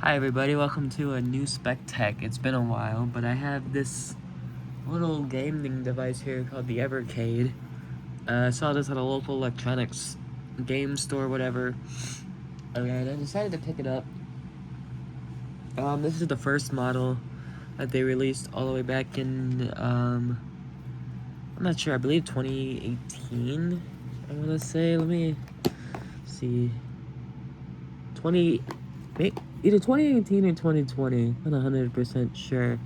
Hi everybody, welcome to a new Spec Tech. It's been a while, but I have this little gaming device here called the evercade. I saw this at a local electronics game store, whatever, and I decided to pick it up. This is the first model that they released all the way back in, I'm not sure, I believe 2018, I want to say. Let me see. 20, either 2018 or 2020, I'm not 100% sure.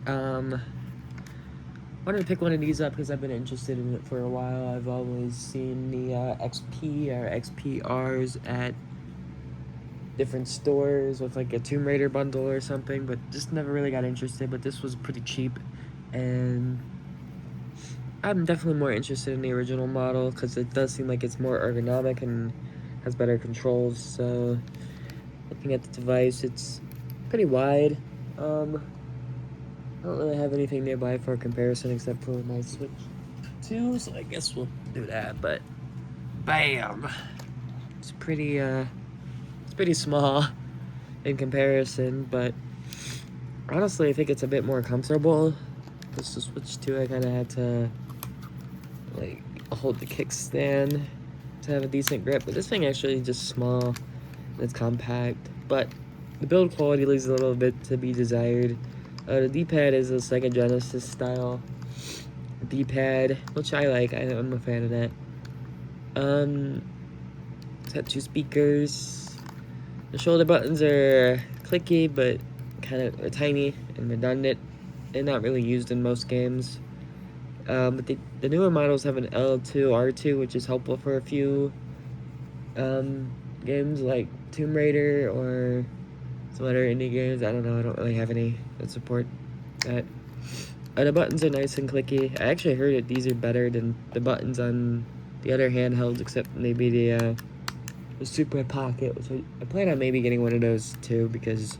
Wanted to pick one of these up because I've been interested in it for a while. I've always seen the XP or XPRs at different stores with like a Tomb Raider bundle or something, but just never really got interested. But this was pretty cheap, and I'm definitely more interested in the original model because it does seem like it's more ergonomic and has better controls. So looking at the device, it's pretty wide. I don't really have anything nearby for comparison except for my Switch 2, so I guess we'll do that. But bam, it's pretty small in comparison. But honestly, I think it's a bit more comfortable. Because the Switch 2, I kind of had to like hold the kickstand to have a decent grip. But this thing actually is just small and it's compact. But the build quality leaves a little bit to be desired. The D-pad is a Sega Genesis style D-pad, which I like. I'm a fan of that. It's got 2 speakers. The shoulder buttons are clicky, but kind of tiny and redundant, and not really used in most games. But the newer models have an L2, R2, which is helpful for a few games like Tomb Raider or some other indie games. I don't know. I don't really have any that support that. The buttons are nice and clicky. I actually heard that these are better than the buttons on the other handhelds, except maybe the Super Pocket, which I plan on maybe getting one of those too because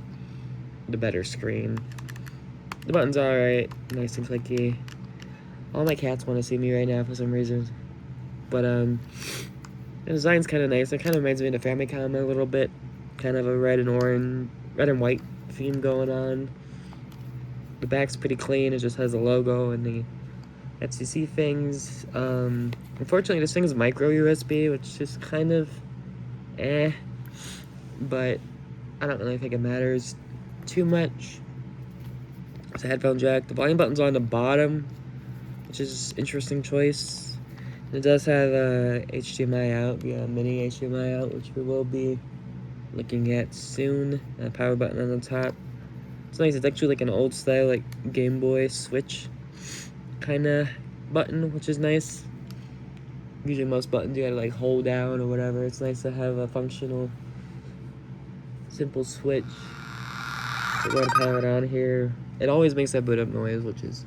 the better screen. The buttons are alright, nice and clicky. All my cats want to see me right now for some reason. But the design's kind of nice. It kind of reminds me of the Famicom a little bit. Kind of a red and white theme going on. The back's pretty clean. It just has a logo and the FCC things. Unfortunately, this thing is micro USB, which is kind of but I don't really think it matters too much. It's a headphone jack. The volume button's on the bottom, which is an interesting choice. It does have HDMI out, mini HDMI out, which we will be looking at soon. A power button on the top. It's nice. It's actually like an old style, like Game Boy Switch kind of button, which is nice. Usually most buttons you gotta like hold down or whatever. It's nice to have a functional, simple switch. So we're gonna power it on here. It always makes that boot up noise, which is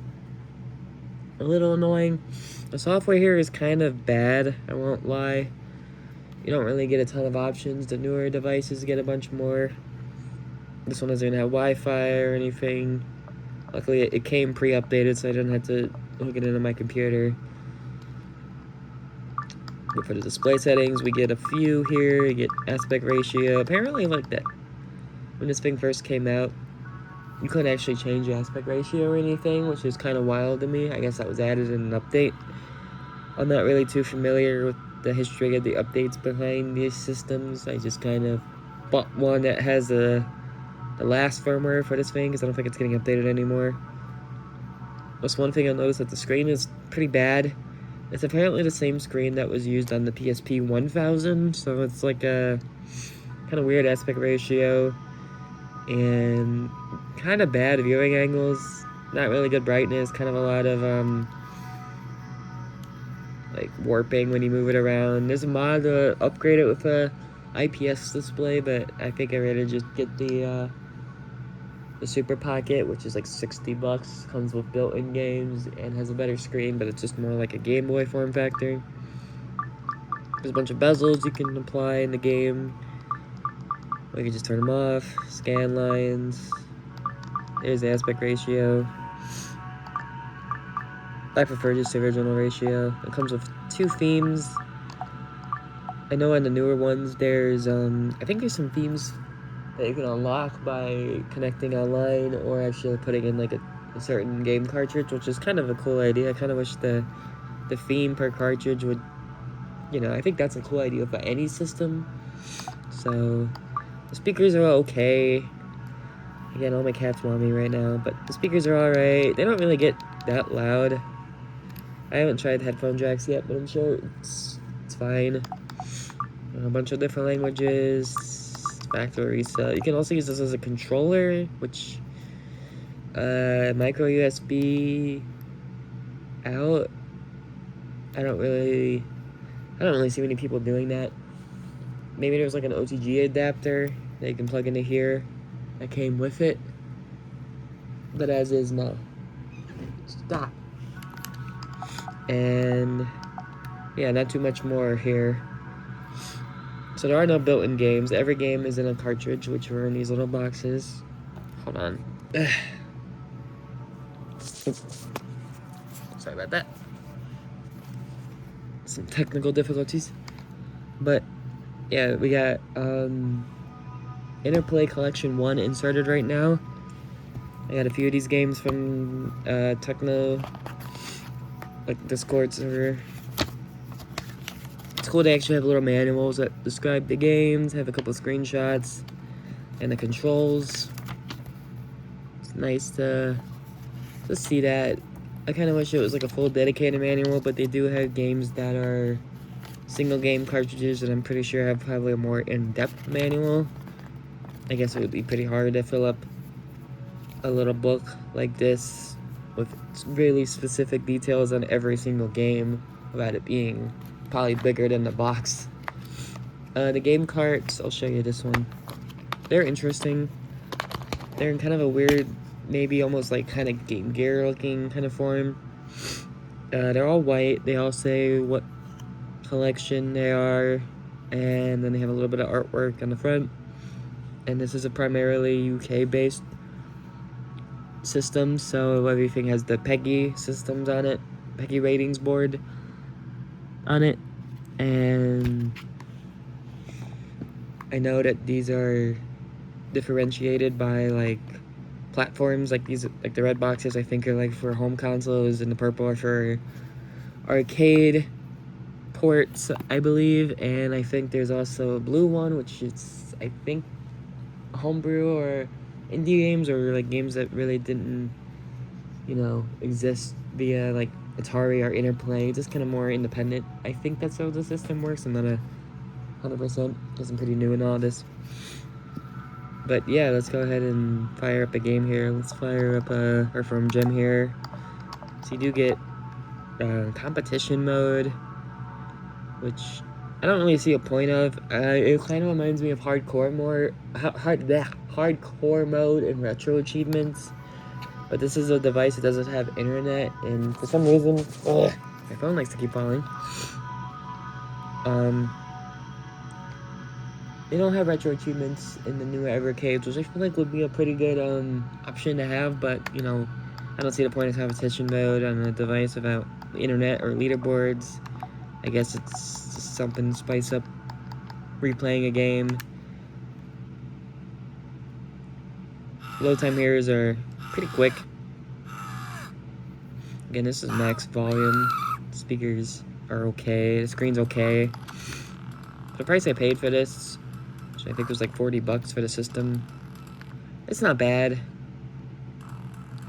a little annoying. The software here is kind of bad, I won't lie. You don't really get a ton of options. The newer devices get a bunch more. This one doesn't even have Wi-Fi or anything. Luckily, it came pre-updated, so I didn't have to hook it into my computer. But for the display settings, we get a few here. You get aspect ratio. Apparently, like that, when this thing first came out, you couldn't actually change the aspect ratio or anything, which is kind of wild to me. I guess that was added in an update. I'm not really too familiar with the history of the updates behind these systems. I just kind of bought one that has the last firmware for this thing because I don't think it's getting updated anymore. That's one thing I noticed, that the screen is pretty bad. It's apparently the same screen that was used on the PSP 1000, so it's like a kind of weird aspect ratio and kind of bad viewing angles. Not really good brightness, kind of a lot of like warping when you move it around. There's a mod to upgrade it with a IPS display, but I think I'd rather just get the Super Pocket, which is like $60, comes with built-in games and has a better screen, but it's just more like a Game Boy form factor. There's a bunch of bezels you can apply in the game. Or you can just turn them off. Scan lines. There's the aspect ratio. I prefer just the original ratio. It comes with 2 themes. I know on the newer ones there's I think there's some themes that you can unlock by connecting online or actually putting in like a certain game cartridge, which is kind of a cool idea. I kind of wish the theme per cartridge would, I think that's a cool idea for any system. So the speakers are okay. Again, all my cats want me right now, but the speakers are alright. They don't really get that loud. I haven't tried headphone jacks yet, but I'm sure it's fine. A bunch of different languages. Factory reset. You can also use this as a controller, which micro USB out. I don't really see many people doing that. Maybe there's like an OTG adapter that you can plug into here that came with it. But as is, no. Stop. And yeah, not too much more here. So there are no built-in games. Every game is in a cartridge, which are in these little boxes. Hold on. Sorry about that. Some technical difficulties. But yeah, we got Interplay Collection 1 inserted right now. I got a few of these games from Techno, like Discord server. It's cool they actually have little manuals that describe the games, have a couple screenshots, and the controls. It's nice to see that. I kind of wish it was like a full dedicated manual, but they do have games that are single game cartridges that I'm pretty sure have probably a more in-depth manual. I guess it would be pretty hard to fill up a little book like this with really specific details on every single game without it being probably bigger than the box. The game carts, I'll show you this one. They're interesting. They're in kind of a weird, maybe almost like kind of Game Gear looking kind of form. They're all white. They all say what collection they are, and then they have a little bit of artwork on the front. And this is a primarily UK based system, so everything has the PEGI systems on it, PEGI ratings board on it. And I know that these are differentiated by like platforms, like these, like the red boxes I think are like for home consoles, and the purple are for arcade ports, I believe. And I think there's also a blue one, which is I think homebrew or indie games, or like games that really didn't exist via like Atari or Interplay, just kind of more independent. I think that's how the system works. I'm not 100% because I'm pretty new in all this. But yeah, let's go ahead and fire up a game here. Let's fire up our from Gem here. So you do get competition mode, which I don't really see a point of. It kind of reminds me of hardcore mode and retro achievements. But this is a device that doesn't have internet, and for some reason, my phone likes to keep falling. They don't have retro achievements in the newer evercades, which I feel like would be a pretty good option to have, but I don't see the point of competition mode on a device without internet or leaderboards. I guess it's just something to spice up replaying a game. Load time here are pretty quick. Again, this is max volume. Speakers are okay. The screen's okay. The price I paid for this, which I think was like $40 for the system, it's not bad.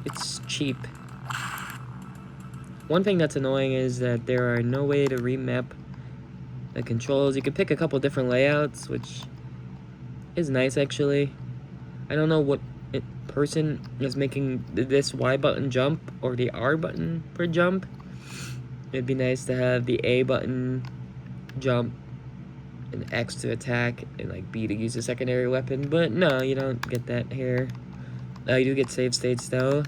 It's cheap. One thing that's annoying is that there are no way to remap the controls. You could pick a couple different layouts, which is nice actually. I don't know what person is making this Y button jump or the R button for jump. It'd be nice to have the A button jump and X to attack and like B to use a secondary weapon, but no, you don't get that here. You do get save states though.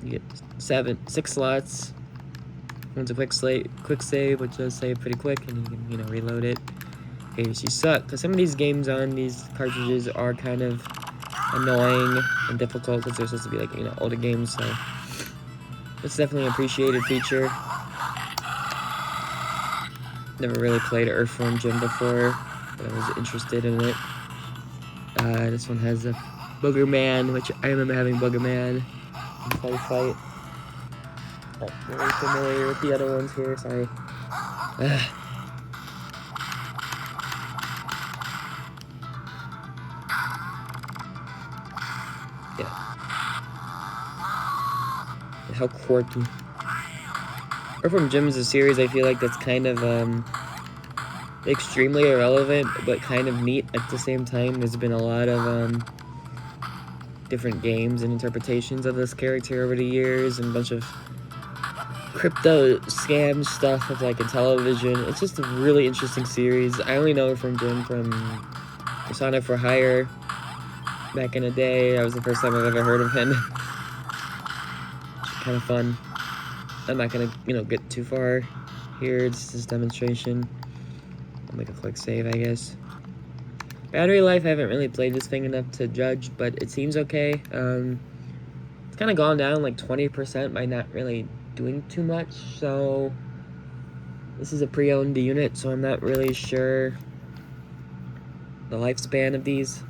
You get 6 slots. One's a quick save, which does save pretty quick, and you can reload it. Okay, so you suck, because some of these games on these cartridges are kind of annoying and difficult because they're supposed to be like older games, so it's definitely an appreciated feature. Never really played Earthworm Jim before, but I was interested in it. This one has a Booger Man, which I remember having Booger Man in Play Fight. Not really familiar with the other ones here, sorry. Yeah. How quirky. Earthworm Jim is a series I feel like that's kind of extremely irrelevant, but kind of neat at the same time. There's been a lot of different games and interpretations of this character over the years, and a bunch of crypto scam stuff with like a television. It's just a really interesting series. I only know Earthworm Jim from Persona for Hire back in the day. That was the first time I've ever heard of him. Kind of fun. I'm not gonna, get too far here. It's just demonstration. I'll make a quick save, I guess. Battery life, I haven't really played this thing enough to judge, but it seems okay. It's kind of gone down like 20% by not really doing too much, so this is a pre-owned unit, so I'm not really sure the lifespan of these.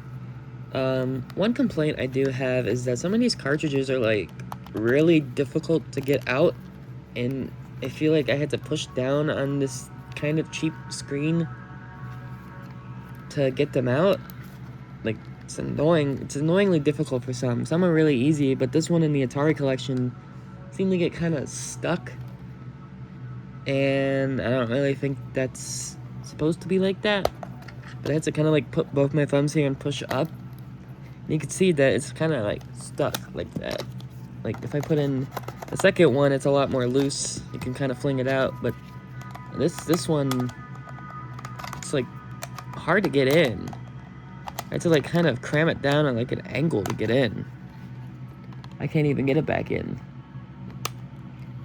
One complaint I do have is that some of these cartridges are like really difficult to get out, and I feel like I had to push down on this kind of cheap screen to get them out. Like, it's annoying. It's annoyingly difficult for some. Some are really easy, but this one in the Atari collection seemed to get kind of stuck, and I don't really think that's supposed to be like that. But I had to kind of like put both my thumbs here and push up. And you can see that it's kind of like stuck like that. Like if I put in the second one, it's a lot more loose. You can kind of fling it out, but this one, it's like hard to get in. I had to like kind of cram it down on like an angle to get in. I can't even get it back in.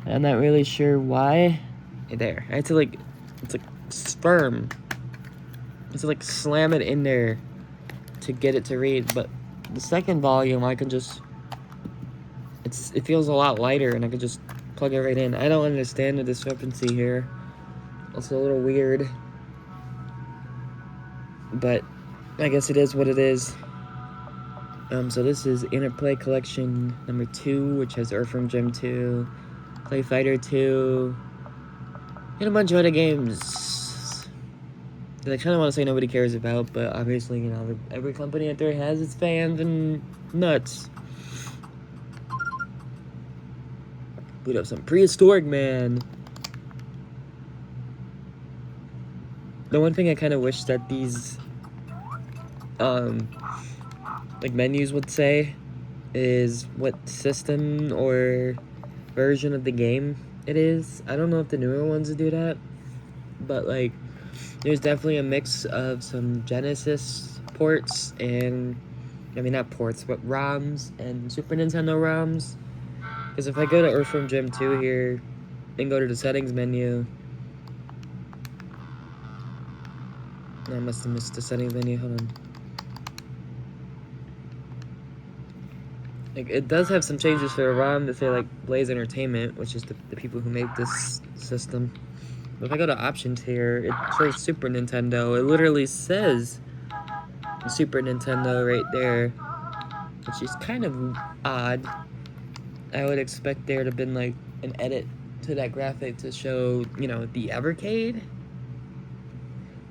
I'm not really sure why. There. I had to like, it's like firm. I had to like slam it in there to get it to read, but the second volume I can just, it feels a lot lighter and I can just plug it right in. I don't understand the discrepancy here. It's a little weird, but I guess it is what it is. So this is Interplay Collection number 2, which has Earthworm Jim 2, Clay Fighter 2, and a bunch of other games that I kind of want to say nobody cares about, but obviously, every company out there has its fans and nuts. Boot up some Prehistoric Man. The one thing I kind of wish that these like menus would say is what system or version of the game it is. I don't know if the newer ones do that, but like there's definitely a mix of some Genesis ports and, I mean not ports, but ROMs and Super Nintendo ROMs. Because if I go to Earthworm Jim 2 here and go to the settings menu, I must have missed the settings menu, hold on. Like, it does have some changes for the ROM to say, like, Blaze Entertainment, which is the people who made this system. But if I go to options here, it shows Super Nintendo. It literally says Super Nintendo right there, which is kind of odd. I would expect there to have been, like, an edit to that graphic to show, the evercade.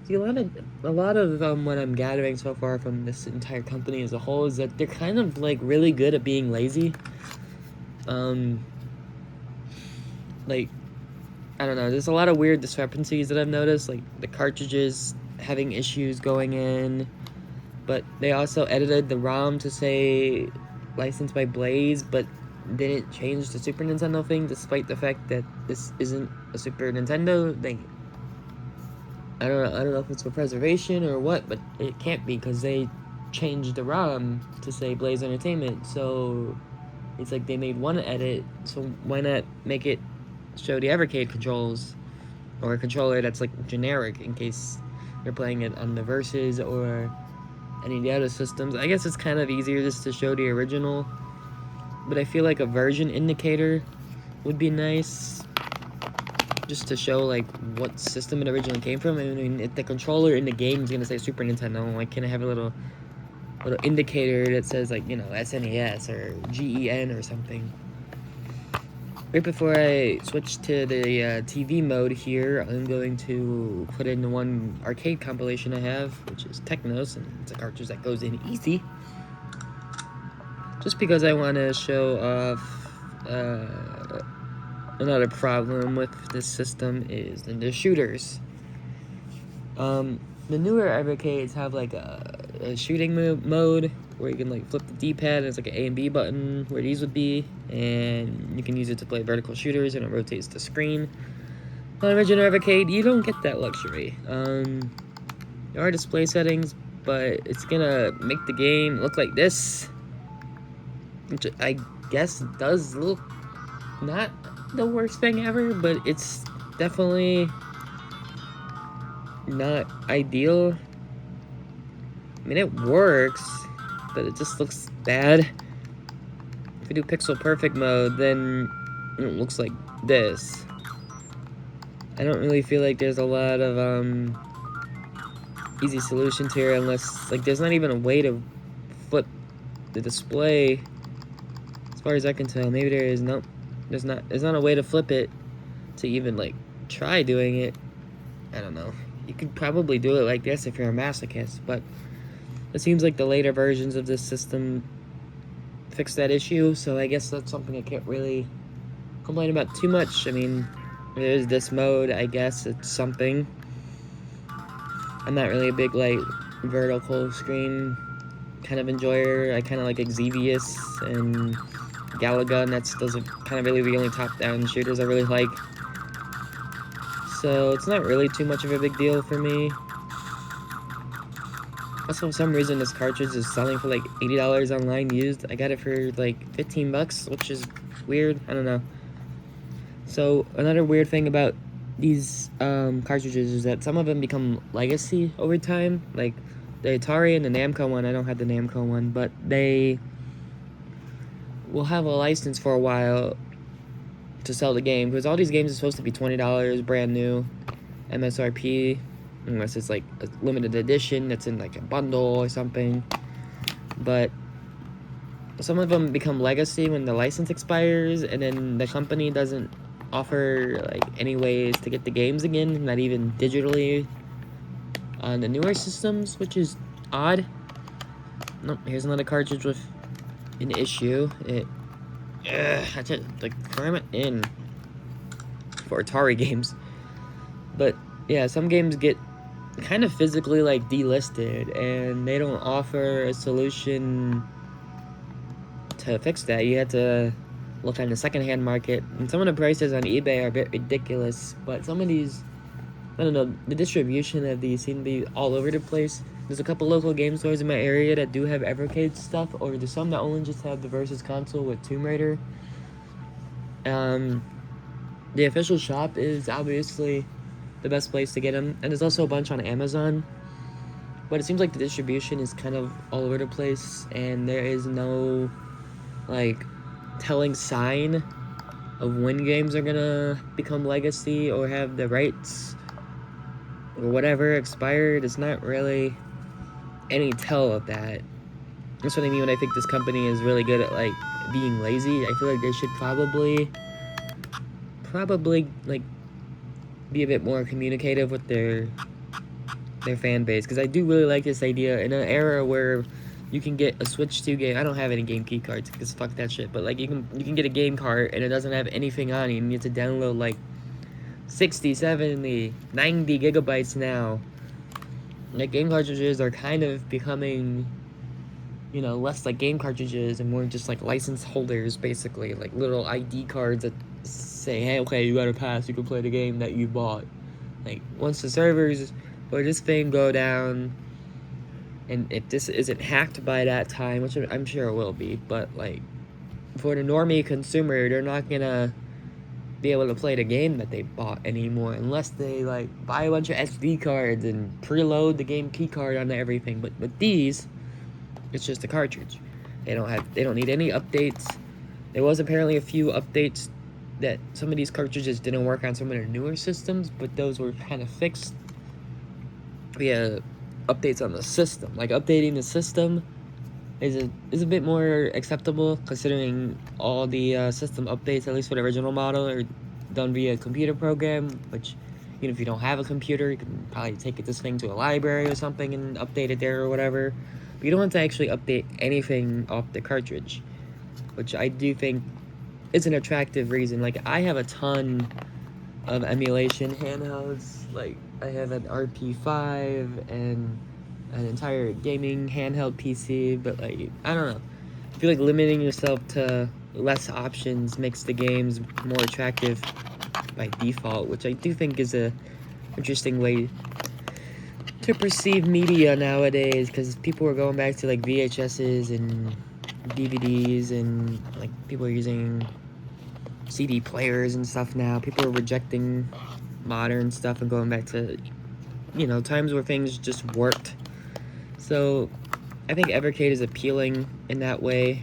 See, a lot of what I'm gathering so far from this entire company as a whole is that they're kind of like really good at being lazy. Like, I don't know, there's a lot of weird discrepancies that I've noticed, like the cartridges having issues going in, but they also edited the ROM to say licensed by Blaze, but didn't change the Super Nintendo thing, despite the fact that this isn't a Super Nintendo thing. I don't know if it's for preservation or what, but it can't be because they changed the ROM to say Blaze Entertainment. So it's like they made one edit, so why not make it show the evercade controls or a controller that's like generic in case you're playing it on the Versus or any of the other systems. I guess it's kind of easier just to show the original, but I feel like a version indicator would be nice, just to show like what system it originally came from. I mean, if the controller in the game is gonna say Super Nintendo, why can't I have a little little indicator that says, like, you know, SNES or GEN or something. Right before I switch to the TV mode here, I'm going to put in the one arcade compilation I have, which is Technos, and it's a cartridge that goes in easy. Just because I want to show off another problem with this system is the shooters. The newer evercades have like a shooting mode where you can like flip the D-pad and it's like an A and B button where these would be, and you can use it to play vertical shooters and it rotates the screen. On the original evercade, you don't get that luxury. There are display settings, but it's gonna make the game look like this, which I guess does look not the worst thing ever, but it's definitely not ideal. I mean, it works, but it just looks bad. If we do pixel perfect mode, then it looks like this. I don't really feel like there's a lot of easy solutions here, unless, like, there's not even a way to flip the display. As far as I can tell, maybe there is. Nope, there's not a way to flip it to even like try doing it. I don't know. You could probably do it like this if you're a masochist, but it seems like the later versions of this system fix that issue, so I guess that's something I can't really complain about too much. I mean, there's this mode, I guess it's something. I'm not really a big, like, vertical screen kind of enjoyer. I kind of like Xevious and Galaga, and those are kind of really the only top-down shooters I really like. So it's not really too much of a big deal for me. Also, for some reason, this cartridge is selling for like $80 online used. I got it for like 15 bucks, which is weird. I don't know. So another weird thing about these cartridges is that some of them become legacy over time. Like the Atari and the Namco one. I don't have the Namco one, but they will have a license for a while to sell the game, because all these games are supposed to be $20 brand new MSRP, unless it's like a limited edition that's in like a bundle or something. But some of them become legacy when the license expires, and then the company doesn't offer like any ways to get the games again, not even digitally on the newer systems, which is odd. Nope, here's another cartridge with an issue. I had to like cram it in for Atari games. But yeah, some games get kind of physically like delisted, and they don't offer a solution to fix that. You have to look on the secondhand market, and some of the prices on eBay are a bit ridiculous. But some of these, I don't know, the distribution of these seem to be all over the place. There's a couple local game stores in my area that do have evercade stuff, or there's some that only just have the Versus console with Tomb Raider. The official shop is obviously the best place to get them, and there's also a bunch on Amazon. But it seems like the distribution is kind of all over the place, and there is no like telling sign of when games are gonna become legacy or have the rights or whatever expired. It's not really any tell of that. That's what I mean when I think this company is really good at like being lazy. I feel like they should probably like be a bit more communicative with their fan base, because I do really like this idea in an era where you can get a Switch 2 game. I don't have any game key cards because fuck that shit, but like you can get a game card and it doesn't have anything on it, and you have to download like 60, 70, 90 gigabytes now. Like, game cartridges are kind of becoming, you know, less like game cartridges and more just like license holders, basically, like little ID cards that say, hey, okay, you got a pass, you can play the game that you bought. Like, once the servers for this thing go down, and if this isn't hacked by that time, which I'm sure it will be, but like for the normie consumer, they're not gonna be able to play the game that they bought anymore unless they like buy a bunch of SD cards and preload the game key card onto everything. But with these, it's just a cartridge. They don't need any updates. There was apparently a few updates that some of these cartridges didn't work on some of their newer systems, but those were kind of fixed via updates on the system. Like, updating the system is a bit more acceptable considering all the system updates, at least for the original model, are done via computer program, which, you know, if you don't have a computer, you can probably take this thing to a library or something and update it there or whatever. But you don't want to actually update anything off the cartridge, which I do think is an attractive reason. Like, I have a ton of emulation handhelds. Like, I have an RP5 and an entire gaming handheld PC, but like, I don't know. I feel like limiting yourself to less options makes the games more attractive by default, which I do think is a interesting way to perceive media nowadays, because people are going back to like VHSs and DVDs, and like people are using CD players and stuff now. People are rejecting modern stuff and going back to, you know, times where things just worked. So I think evercade is appealing in that way,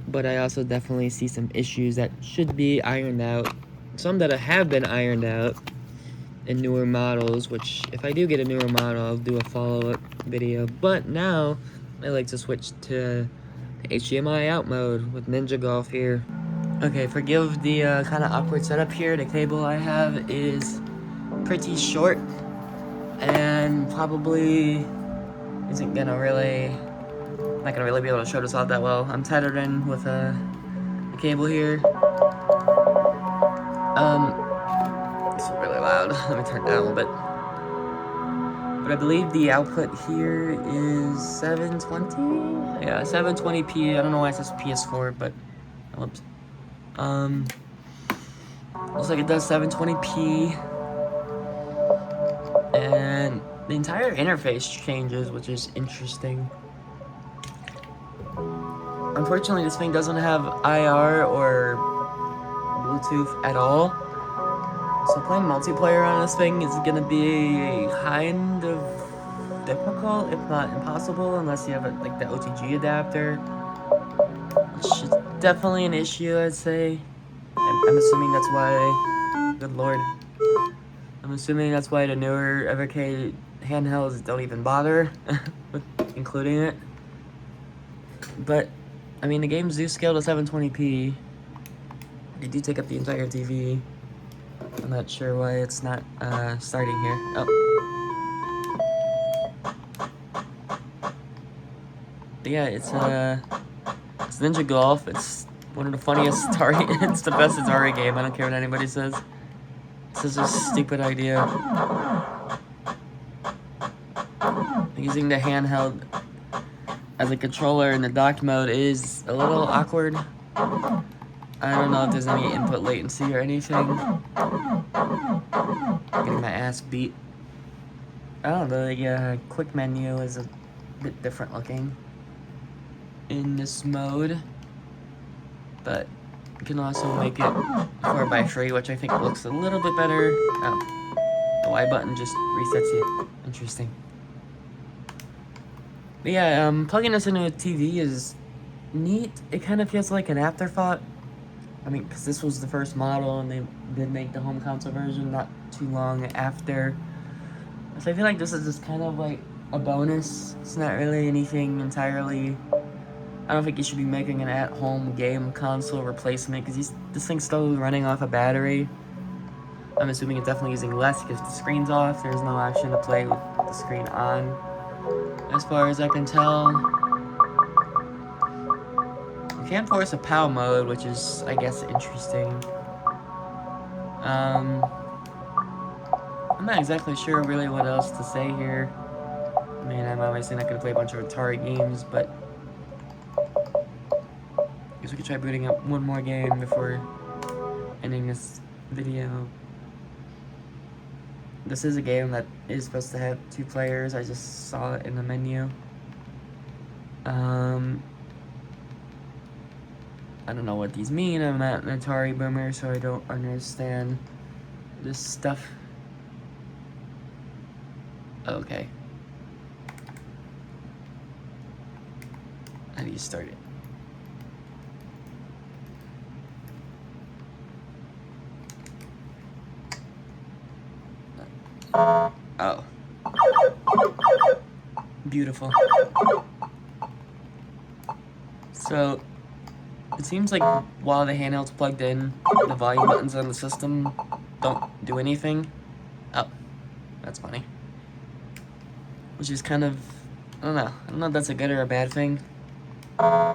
but I also definitely see some issues that should be ironed out. Some that have been ironed out in newer models, which if I do get a newer model, I'll do a follow-up video. But now I like to switch to HDMI out mode with Ninja Golf here. Okay, forgive the kind of awkward setup here. The cable I have is pretty short and probably isn't gonna really, not gonna really be able to show this off that well. I'm tethered in with a cable here. This is really loud. Let me turn it down a little bit. But I believe the output here is 720? Yeah, 720p. I don't know why it says PS4, but whoops. Looks like it does 720p. And the entire interface changes, which is interesting. Unfortunately, this thing doesn't have IR or Bluetooth at all. So playing multiplayer on this thing is gonna be kind of difficult, if not impossible, unless you have like the OTG adapter, which is definitely an issue, I'd say. I'm assuming that's why, good lord, I'm assuming that's why the newer evercade handhelds don't even bother with including it. But I mean, the games do scale to 720p. They do take up the entire TV. I'm not sure why it's not starting here. Oh. But yeah, it's Ninja Golf. It's one of the funniest Atari. It's the best Atari game. I don't care what anybody says. This is a stupid idea. Using the handheld as a controller in the dock mode is a little awkward. I don't know if there's any input latency or anything. Getting my ass beat. I don't know, the quick menu is a bit different looking in this mode, but you can also make it 4x3, which I think looks a little bit better. Oh, the Y button just resets you. Interesting. But yeah, plugging this into a TV is neat. It kind of feels like an afterthought. I mean, because this was the first model, and they did make the home console version not too long after. So I feel like this is just kind of like a bonus. It's not really anything entirely. I don't think you should be making an at-home game console replacement, because this thing's still running off a battery. I'm assuming it's definitely using less because the screen's off. There's no option to play with the screen on, as far as I can tell. You can't force a PAL mode, which is, I guess, interesting. I'm not exactly sure really what else to say here. I mean, I'm obviously not going to play a bunch of Atari games, but I guess we could try booting up one more game before ending this video. This is a game that is supposed to have 2 players. I just saw it in the menu. I don't know what these mean. I'm not an Atari boomer, so I don't understand this stuff. Okay. How do you start it? Oh. Beautiful. So, it seems like while the handheld's plugged in, the volume buttons on the system don't do anything. Oh, that's funny. Which is kind of, I don't know if that's a good or a bad thing. I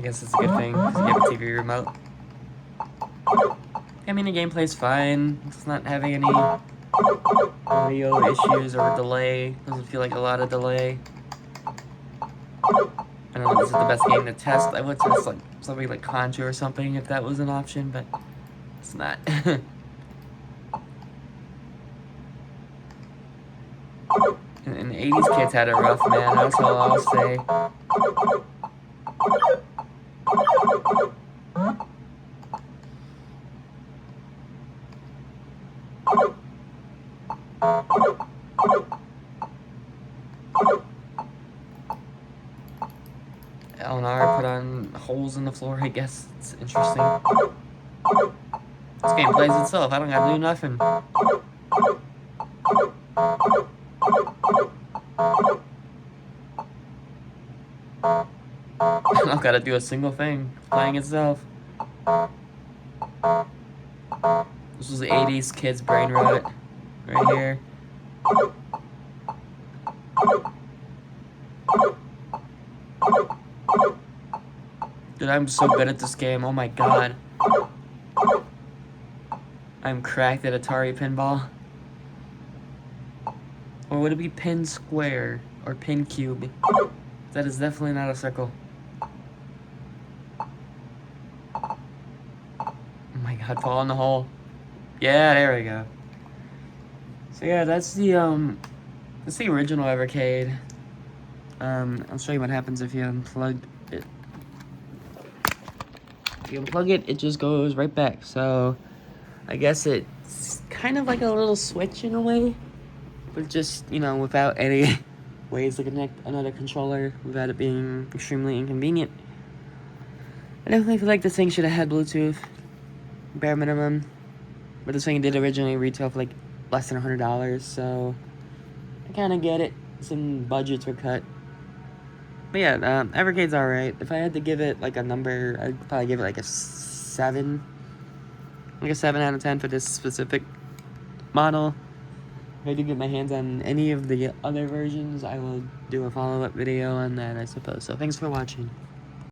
guess it's a good thing, because you have a TV remote. I mean, the gameplay's fine. It's not having any audio issues or delay. Doesn't feel like a lot of delay. I don't know if this is the best game to test. I would test like something like Contra or something if that was an option, but it's not. And the 80s kids had it rough, man. That's all I'll say. LNR put on holes in the floor, I guess. It's interesting. This game plays itself. I don't gotta do nothing. I don't gotta do a single thing. Playing itself. This was the 80s kids brain rot. Right here. Dude, I'm so good at this game. Oh my god. I'm cracked at Atari Pinball. Or would it be Pin Square? Or Pin Cube? That is definitely not a circle. Oh my god, fall in the hole. Yeah, there we go. So yeah, that's the original evercade. I'll show you what happens if you unplug it. If you unplug it, it just goes right back. So I guess it's kind of like a little switch in a way, but just, you know, without any ways to connect another controller, without it being extremely inconvenient. I definitely feel like this thing should have had Bluetooth, bare minimum. But this thing did originally retail for like less than $100, so I kind of get it. Some budgets were cut. But yeah, evercade's alright. If I had to give it like a number, I'd probably give it like a 7. Like a 7 out of 10 for this specific model. If I do get my hands on any of the other versions, I will do a follow-up video on that, I suppose. So thanks for watching.